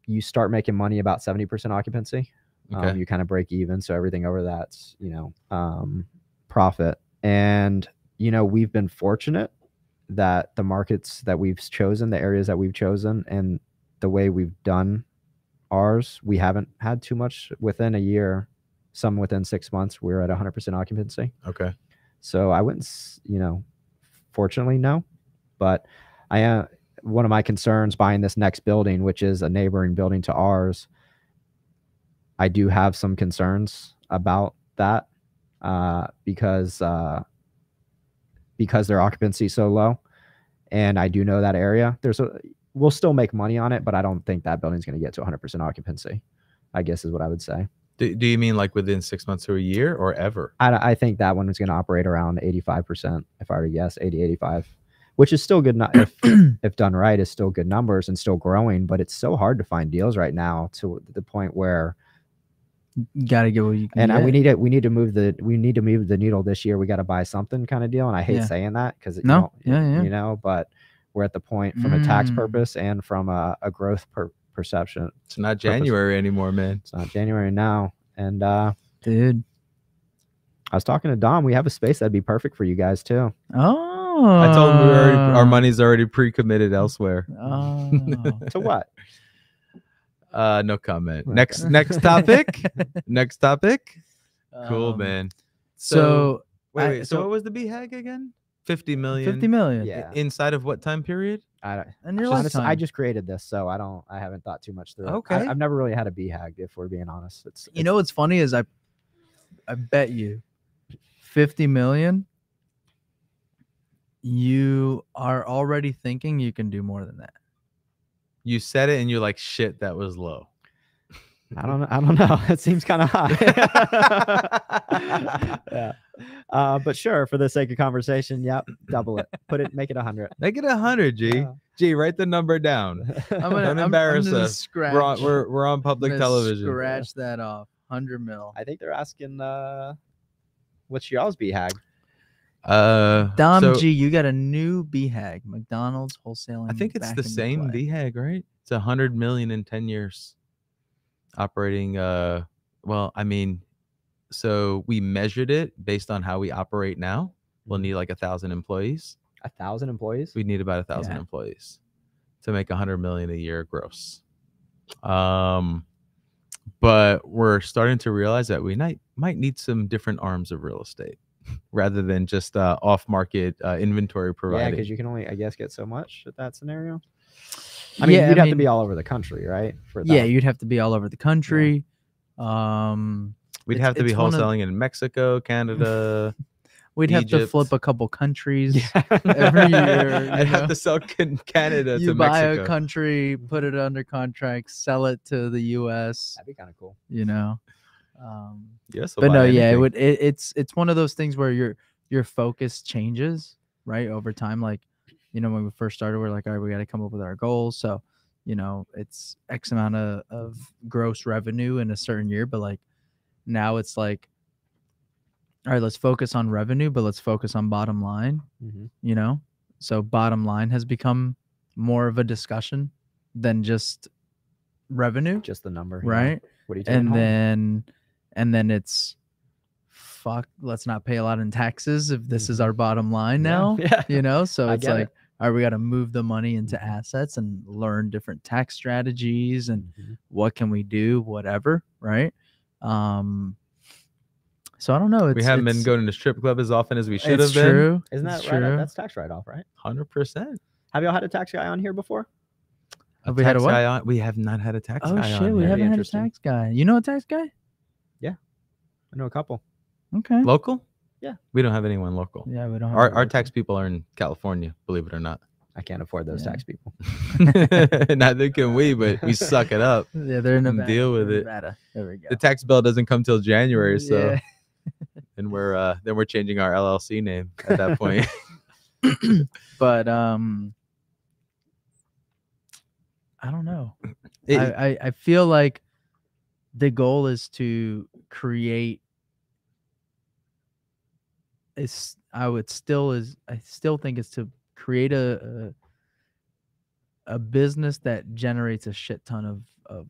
you start making money about 70% occupancy. Okay. You kind of break even. So everything over that's, profit. And, we've been fortunate that the markets that we've chosen, the areas that we've chosen, and the way we've done ours, we haven't had too much within a year. Some within 6 months, we're at 100% occupancy. Okay. So I wouldn't, fortunately, no. But one of my concerns buying this next building, which is a neighboring building to ours, I do have some concerns about that because their occupancy is so low, and I do know that area. We'll still make money on it, but I don't think that building's going to get to 100% occupancy, I guess is what I would say. Do you mean like within 6 months or a year or ever? I think that one is going to operate around 85%, if I were to guess, 80, 85, which is still good. If done right, is still good numbers and still growing, but it's so hard to find deals right now to the point where you got to get what you can get. We need to move the needle this year. We got to buy something kind of deal. And I hate saying that because, but we're at the point from a tax purpose and from a growth perception. It's not January anymore, man. It's not January now. And dude, I was talking to Dom. We have a space that'd be perfect for you guys too. Oh, I told him our money's already pre-committed elsewhere. Oh. To what? No comment. Next topic. Next topic. Cool, man. So wait. So what was the Bhag again? 50 million. 50 million. Yeah. Inside of what time period? And your honestly, lifetime. I just created this, so I haven't thought too much through it. Okay. I've never really had a Bhag, if we're being honest. You know what's funny is I bet you 50 million. You are already thinking you can do more than that. You said it and you're like, shit, that was low. I don't know. It seems kind of high. Yeah. But sure, for the sake of conversation, yep, double it. Make it 100. Make it 100, G. Yeah. G, write the number down. Don't embarrass us. We're on public television. Scratch that off. 100 mil. I think they're asking what's y'all's Bhag? Dom G, you got a new Bhag, McDonald's wholesaling. I think it's the same Bhag, right? It's 100 million in 10 years. Operating well, I mean, so we measured it based on how we operate now. We'll need like 1,000 employees. 1,000 employees? We need about 1,000 employees to make 100 million a year gross. But we're starting to realize that we might need some different arms of real estate rather than just off-market inventory providing. Yeah, because you can only, I guess, get so much at that scenario. I mean, you'd have to be all over the country, right? Yeah, you'd have to be all over the country. Yeah. We'd have to be wholesaling in Mexico, Canada. We'd Egypt. have to flip a couple countries every year. I'd have to sell Canada you to buy Mexico. a country, put it under contract, sell it to the U.S. That'd be kind of cool. You know. Yes, but no, yeah, it's one of those things where your focus changes, right, over time. Like, you know, when we first started, we're like, all right, we got to come up with our goals. So, you know, it's X amount of gross revenue in a certain year. But like now it's like, all right, let's focus on revenue, but let's focus on bottom line, you know? So bottom line has become more of a discussion than just revenue. Just the number. Right. Yeah. What are you taking home? And then it's, fuck, let's not pay a lot in taxes if this is our bottom line now, you know? So it's like, all right, we got to move the money into assets and learn different tax strategies and what can we do, whatever, right? So I don't know. We haven't been going to the strip club as often as we should have been. True. Isn't that right? That's tax write-off, right? 100%. Have y'all had a tax guy on here before? Have we had a what? Guy on? We have not had a tax guy on. Oh shit, we haven't had a tax guy. You know a tax guy? Yeah, I know a couple. Okay. Local? Yeah. We don't have anyone local. Yeah, we don't have our tax people are in California, believe it or not. I can't afford those tax people. Neither can we, but we suck it up. Yeah, they're in Nevada. Deal with it. Nevada. There we go. The tax bill doesn't come till January, so and we're changing our LLC name at that point. But I don't know. I feel like the goal is to create I still think it's to create a business that generates a shit ton of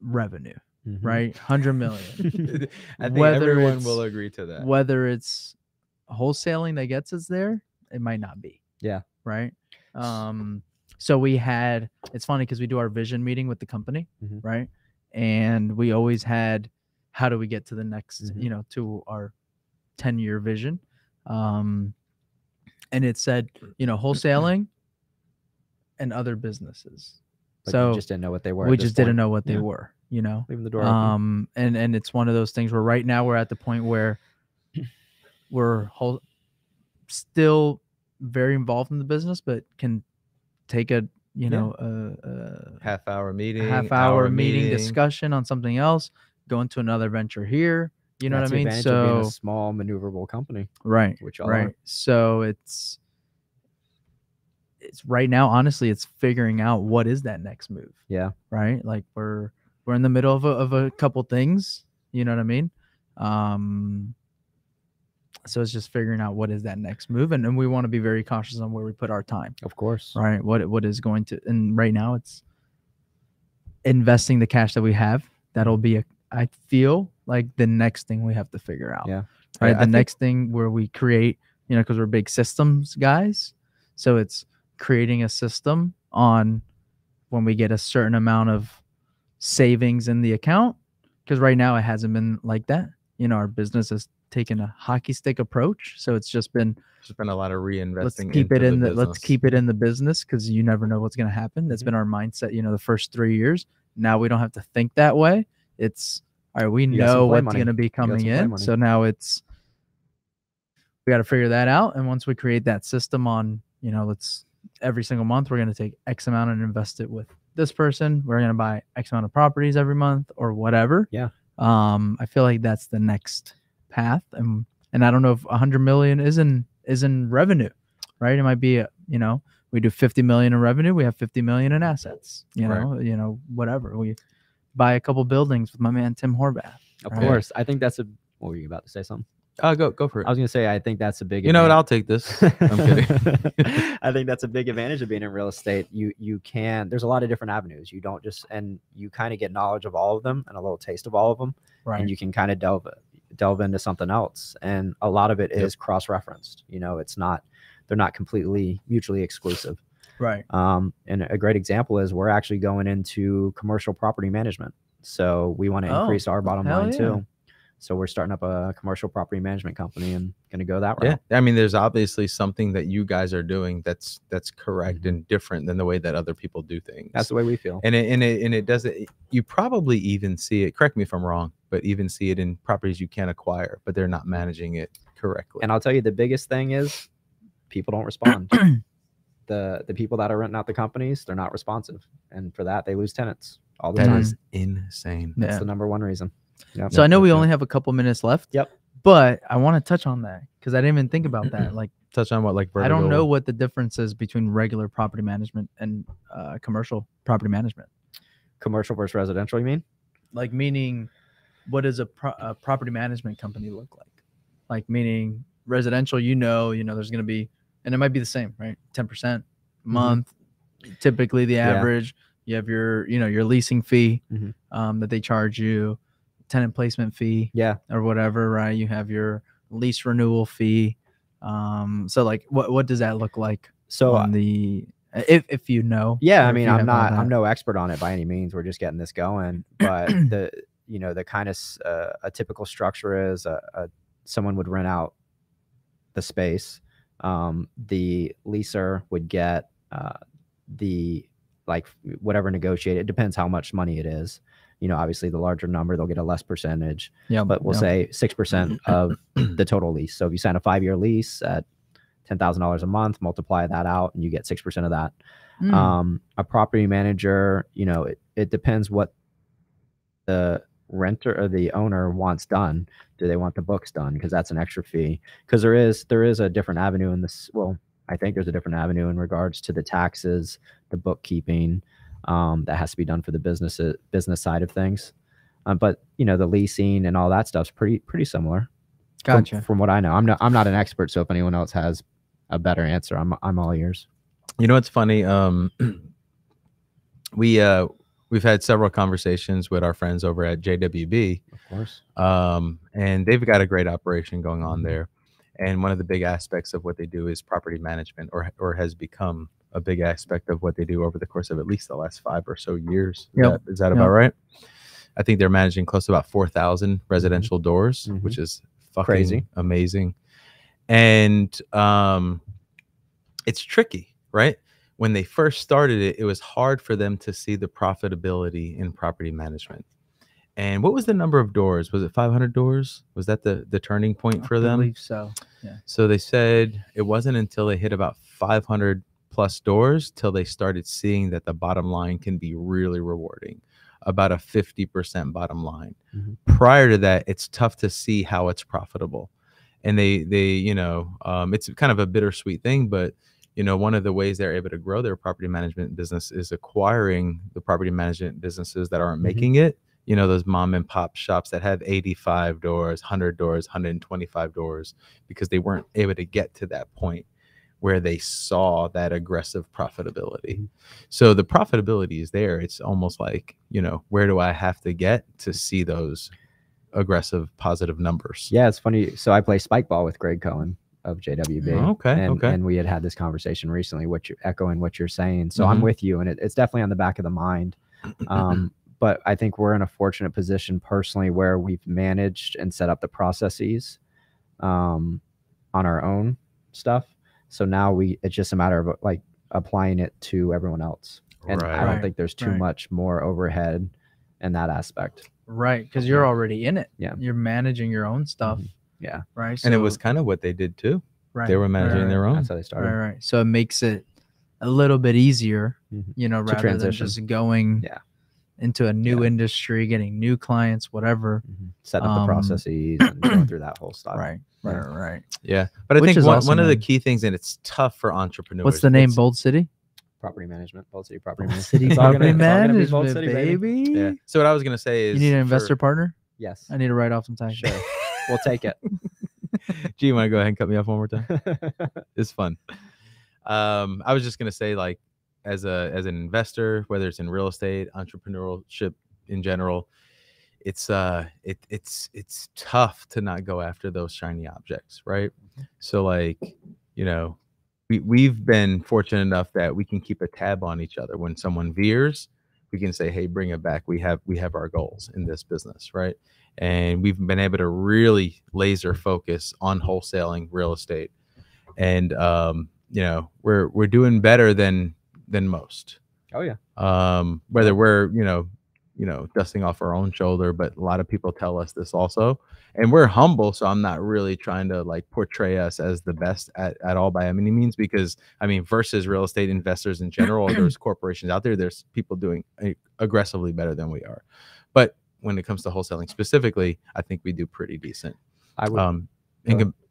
revenue, right? 100 million. I think everyone will agree to that. Whether it's wholesaling that gets us there, it might not be. Yeah. Right. So it's funny because we do our vision meeting with the company, right? And we always had, how do we get to the next, you know, to our 10-year vision. And it said, you know, wholesaling and other businesses. But so you just didn't know what they were. We just didn't know what they were, you know. Leaving the door open. And it's one of those things where right now we're at the point where we're still very involved in the business, but can take a, you know, a half-hour meeting, meeting discussion on something else, go into another venture here. You know what I mean? So being a small maneuverable company, right? Which are. So it's right now. Honestly, it's figuring out what is that next move. Yeah. Right. Like we're in the middle of a couple things. You know what I mean? So it's just figuring out what is that next move, and we want to be very cautious on where we put our time. Of course, right? What is going to, and right now it's investing the cash that we have. That'll be I feel like the next thing we have to figure out. Yeah. Right. The next thing where we create, you know, because we're big systems guys, so it's creating a system on when we get a certain amount of savings in the account, because right now it hasn't been like that. You know, our business has taken a hockey stick approach, so it's just been a lot of reinvesting. Let's keep it in the let's keep it in the business, because you never know what's going to happen. That's been our mindset, you know, the first 3 years. Now we don't have to think that way. It's all right, we know what's going to be coming in, so now it's we got to figure that out. And once we create that system on, you know, let's every single month we're going to take X amount and invest it with this person. We're going to buy X amount of properties every month or whatever. Yeah. I feel like that's the next path, and I don't know if 100 million is in revenue, right? It might be you know, we do 50 million in revenue, we have 50 million in assets. You know, whatever. We buy a couple buildings with my man Tim Horvath. Of course, I think that's a. What were you about to say? Something? Go for it. I was gonna say I think that's a big. You know what? I'll take this. I'm kidding. I think that's a big advantage of being in real estate. You can. There's a lot of different avenues. You don't just and you kind of get knowledge of all of them and a little taste of all of them, right? And you can kind of delve into something else. And a lot of it is cross-referenced. You know, they're not completely mutually exclusive. Right. And a great example is we're actually going into commercial property management. So we want to increase our bottom line too. So we're starting up a commercial property management company and going to go that route. Yeah. I mean, there's obviously something that you guys are doing that's correct and different than the way that other people do things. That's the way we feel. And it doesn't, you probably even see it, correct me if I'm wrong, but even see it in properties you can't acquire, but they're not managing it correctly. And I'll tell you, the biggest thing is people don't respond. The people that are renting out the companies, they're not responsive. And for that, they lose tenants all the time. That is insane. That's the number one reason. Yep. So I know we only have a couple minutes left. Yep. But I want to touch on that because I didn't even think about that. Like, touch on what, like, I don't know what the difference is between regular property management and commercial property management. Commercial versus residential, you mean? Like, meaning, what does a property management company look like? Like, meaning residential, you know, there's going to be, and it might be the same, right? 10% a month, typically the average. You have your leasing fee that they charge you, tenant placement fee, or whatever, right? You have your lease renewal fee. So like, what does that look like? So on the if you know, I mean, I'm no expert on it by any means. We're just getting this going, but the kind of a typical structure is someone would rent out the space. The leaser would get whatever negotiated. It depends how much money it is. You know, obviously the larger number, they'll get a less percentage. Yeah, but we'll say 6% of the total lease. So if you sign a 5-year lease at $10,000 a month, multiply that out, and you get 6% of that. A property manager, you know, it depends what the renter or the owner wants done. Do they want the books done? Because that's an extra fee. Because there is a different avenue in this. Well, I think there's a different avenue in regards to the taxes, the bookkeeping. That has to be done for the business side of things, but you know, the leasing and all that stuff's pretty similar. Gotcha. From what I know, I'm not an expert, so if anyone else has a better answer, I'm all ears. You know what's funny? We've had several conversations with our friends over at JWB, of course, and they've got a great operation going on there. And one of the big aspects of what they do is property management, or has become a big aspect of what they do over the course of at least the last 5 or so years. Is that about right? I think they're managing close to about 4,000 residential doors, which is fucking crazy, amazing. And it's tricky, right? When they first started it, it was hard for them to see the profitability in property management. And what was the number of doors? Was it 500 doors? Was that the turning point for them? I believe so. Yeah. So they said it wasn't until they hit about 500 plus doors till they started seeing that the bottom line can be really rewarding, about a 50% bottom line. Prior to that, it's tough to see how it's profitable. And they you know, it's kind of a bittersweet thing, but you know, one of the ways they're able to grow their property management business is acquiring the property management businesses that aren't making it, you know, those mom and pop shops that have 85 doors, 100 doors, 125 doors, because they weren't able to get to that point where they saw that aggressive profitability. So the profitability is there. It's almost like, you know, where do I have to get to see those aggressive positive numbers? Yeah, it's funny. So I play spike ball with Greg Cohen of JWB. Okay. And we had this conversation recently, echoing what you're saying. So I'm with you, and it's definitely on the back of the mind. But I think we're in a fortunate position personally where we've managed and set up the processes on our own stuff. So now it's just a matter of like applying it to everyone else. And I don't think there's too much more overhead in that aspect. Right. Because you're already in it. Yeah. You're managing your own stuff. Yeah. Right. So, And it was kind of what they did too. Right. They were managing their own. That's how they started. Right. So it makes it a little bit easier, you know, rather than transition. just going into a new industry, getting new clients, whatever. Setting up the processes and going through that whole stuff. Right. Yeah. But I Which think is one awesome, of the man. key things, and it's tough for entrepreneurs. What's the name? Bold City? Property management, Bold City Property Management. City It's all Property gonna be Bold Management, City, baby. Yeah. So what I was going to say is, You need an investor partner? Yes. I need to write off some taxes. Sure. We'll take it. Gee, you want to go ahead and cut me off one more time? It's fun. I was just going to say, like, as an investor, whether it's in real estate, entrepreneurship in general, it's tough to not go after those shiny objects, right? So, like, you know, we've been fortunate enough that we can keep a tab on each other. When someone veers, we can say, hey, bring it back. We have our goals in this business, right? And we've been able to really laser focus on wholesaling real estate. And you know, we're doing better than most. Oh yeah. Whether we're, you know, dusting off our own shoulder, but a lot of people tell us this also. And we're humble, so I'm not really trying to like portray us as the best at all by any means, because I mean, versus real estate investors in general, there's corporations out there, there's people doing aggressively better than we are. But when it comes to wholesaling specifically, I think we do pretty decent. I would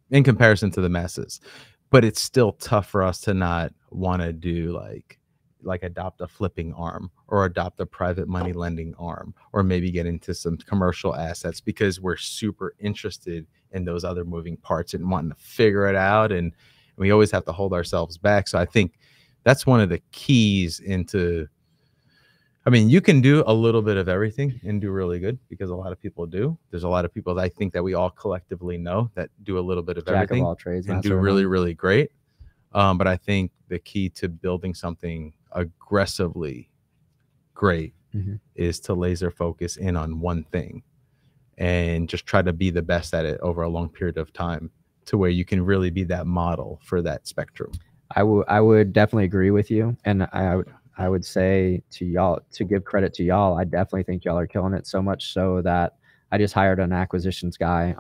in comparison to the masses. But it's still tough for us to not want to do like adopt a flipping arm or adopt a private money lending arm, or maybe get into some commercial assets, because we're super interested in those other moving parts and wanting to figure it out. And we always have to hold ourselves back. So I think that's one of the keys into, I mean, you can do a little bit of everything and do really good, because a lot of people do. There's a lot of people that I think that we all collectively know that do a little bit of everything, Jack of all trades, and do really, really great. But I think the key to building something aggressively great is to laser focus in on one thing and just try to be the best at it over a long period of time, to where you can really be that model for that spectrum. I would definitely agree with you. And I would say to y'all, to give credit to y'all, I definitely think y'all are killing it, so much so that I just hired an acquisitions guy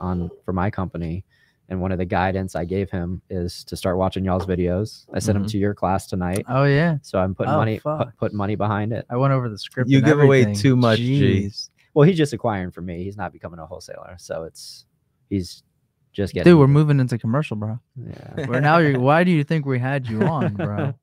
for my company. And one of the guidance I gave him is to start watching y'all's videos. I sent him to your class tonight. Oh yeah. So I'm putting put money behind it. I went over the script. You and give away everything. too much, Jeez. Well, he's just acquiring from me. He's not becoming a wholesaler. So he's just getting. Dude, we're moving into commercial, bro. Yeah. Why do you think we had you on, bro?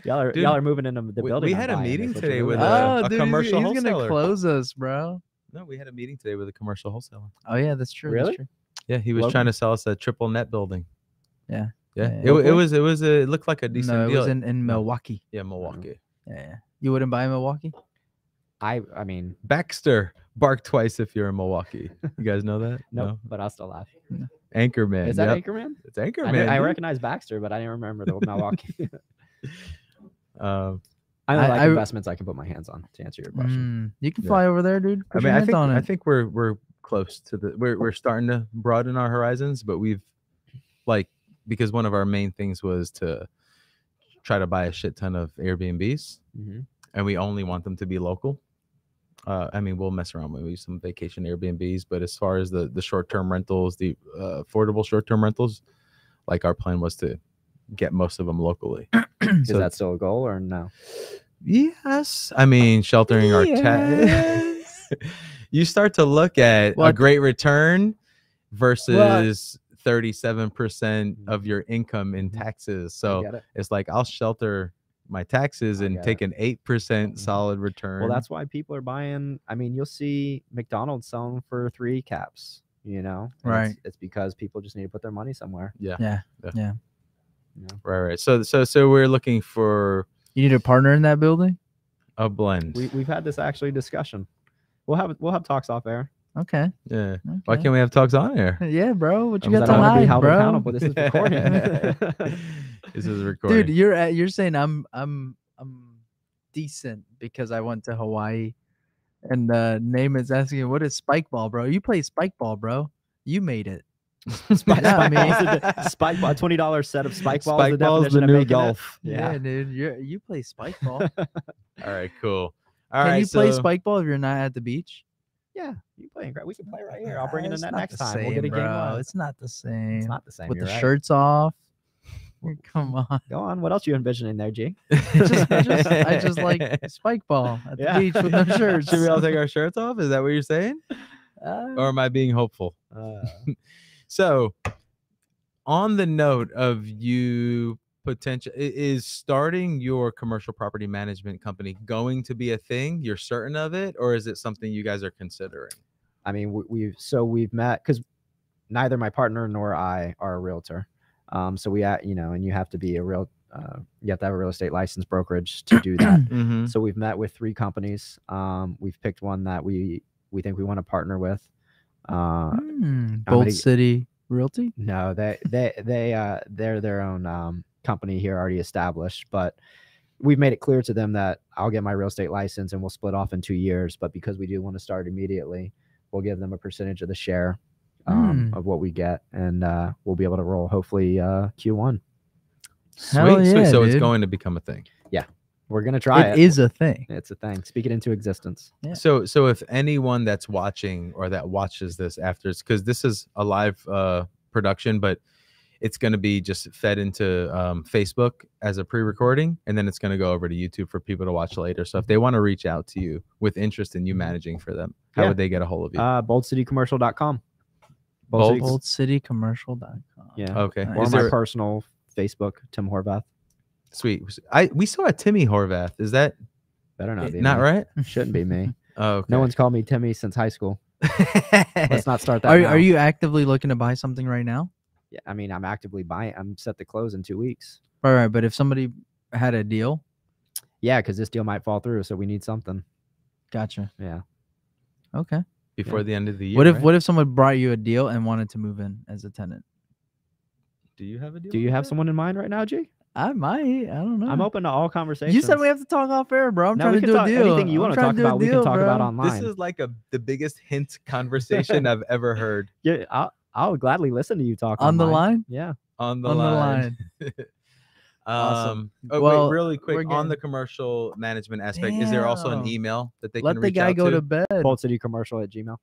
Y'all are moving into the building. We had a meeting today with a a commercial he's wholesaler. gonna close us, bro. No, we had a meeting today with a commercial wholesaler. Oh yeah, that's true. Really? That's true. Yeah, he was trying to sell us a triple net building. Yeah. It looked like a decent No, it deal. was in Milwaukee. Yeah, Milwaukee. Yeah. You wouldn't buy in Milwaukee? I mean, Baxter, bark twice if you're in Milwaukee. You guys know that? No, but I'll still laugh. No. Anchorman. Is that Anchorman? It's Anchorman. I recognize Baxter, but I didn't remember the Milwaukee. I I- like investments I can put my hands on, to answer your question. You can fly over there, dude. Put your hands on it. I think we're close to we're starting to broaden our horizons, but we've because one of our main things was to try to buy a shit ton of Airbnbs, and we only want them to be local. I mean, we'll mess around with some vacation Airbnbs, but as far as the short-term rentals, the affordable short-term rentals, like our plan was to get most of them locally. Is that still a goal or no? Yes. I mean, sheltering our tax. You start to look at a great return versus 37% of your income in taxes. So it's like, I'll shelter my taxes and take an 8% solid return. Well, that's why people are buying. I mean, you'll see McDonald's selling for 3 caps, you know, and Right. It's because people just need to put their money somewhere. Yeah. Right. So we're looking for You need a partner in that building? a blend. We've had this actually discussion. We'll have talks off air. Okay. Yeah. Okay. Why can't we have talks on air? Yeah, bro. What you Because got I to don't wanna be hide, held bro? accountable. This is recording. This is recording. Dude, you're saying I'm decent because I went to Hawaii, and the name is asking, what is spike ball, bro? You play spike ball, bro. You made it. Spike Yeah, I ball, spike ball, $20 set of spike balls. Spike ball's the definition of new making it. golf. Yeah, dude. You play spike ball. All right, cool. All Can right, you play spike ball if you're not at the beach? Yeah, you playing great. We can play right here. I'll bring it in It's that not next the time. same, We'll get a game bro. live. It's not the same. It's not the same. With You're the right. shirts off. Come on. Go on. What else are you envisioning there, G? I just like spike ball at the Yeah. beach with no shirts. Should we all take our shirts off? Is that what you're saying? Or am I being hopeful? So, on the note of you is starting your commercial property management company going to be a thing? You're certain of it, or is it something you guys are considering? I mean, we've met because neither my partner nor I are a realtor. So we, and you have to be you have to have a real estate license brokerage to do that. So we've met with 3 companies. We've picked one that we think we want to partner with. Bold City Realty? No, they're their own company here already established, but we've made it clear to them that I'll get my real estate license and we'll split off in 2 years. But because we do want to start immediately, we'll give them a percentage of the share of what we get, and we'll be able to roll hopefully Q1. Hell Sweet. yeah, So dude. it's going to become a thing. Yeah, we're gonna try it. It is a thing. It's a thing. Speak it into existence. Yeah. So if anyone that's watching or that watches this after, because this is a live production, but it's going to be just fed into Facebook as a pre-recording, and then it's going to go over to YouTube for people to watch later. So if they want to reach out to you with interest in you managing for them, how would they get a hold of you? BoldCityCommercial.com. BoldCityCommercial.com. Yeah. Okay. Or my personal Facebook, Tim Horvath. Sweet. We saw a Timmy Horvath. Is that better not be not me. right? Shouldn't be me. Oh, okay. No one's called me Timmy since high school. Let's not start that. Are you actively looking to buy something right now? Yeah, I mean, I'm actively buying. I'm set to close in 2 weeks. All right, but if somebody had a deal, yeah, because this deal might fall through, so we need something. Gotcha. Yeah. Okay. Before the end of the year. What if someone brought you a deal and wanted to move in as a tenant? Do you have a deal? Do you have someone in mind right now, G? I might. I don't know. I'm open to all conversations. You said we have to talk off air, bro. I'm trying to do a deal. Anything you want to talk about, we can talk about online. This is like the biggest hint conversation I've ever heard. Yeah, I'll gladly listen to you talk on the line. Yeah, on the line. Awesome. Wait, really quick on the commercial management aspect. Is there also an email that they let can the reach guy out go to? to bed? BoldCityCommercial@gmail.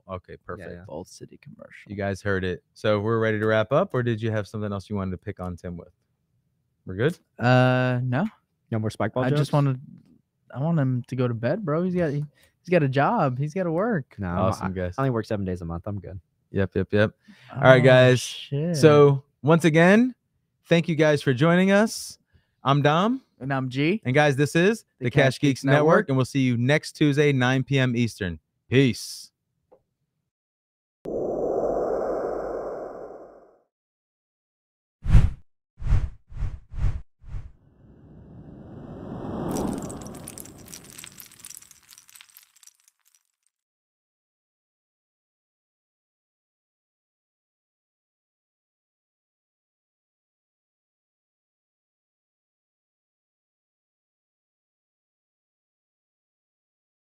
Okay, perfect. Yeah. Bold City Commercial. You guys heard it. So we're ready to wrap up, or did you have something else you wanted to pick on Tim with? We're good. No. No more spike ball. I jokes? just wanted. I want him to go to bed, bro. He's got a job. He's got to work. No, Awesome, guys. I only work 7 days a month. I'm good. Yep. All right, guys. Shit. So once again, thank you guys for joining us. I'm Dom. And I'm G. And guys, this is the Cash Geeks Network, and we'll see you next Tuesday, 9 p.m. Eastern. Peace.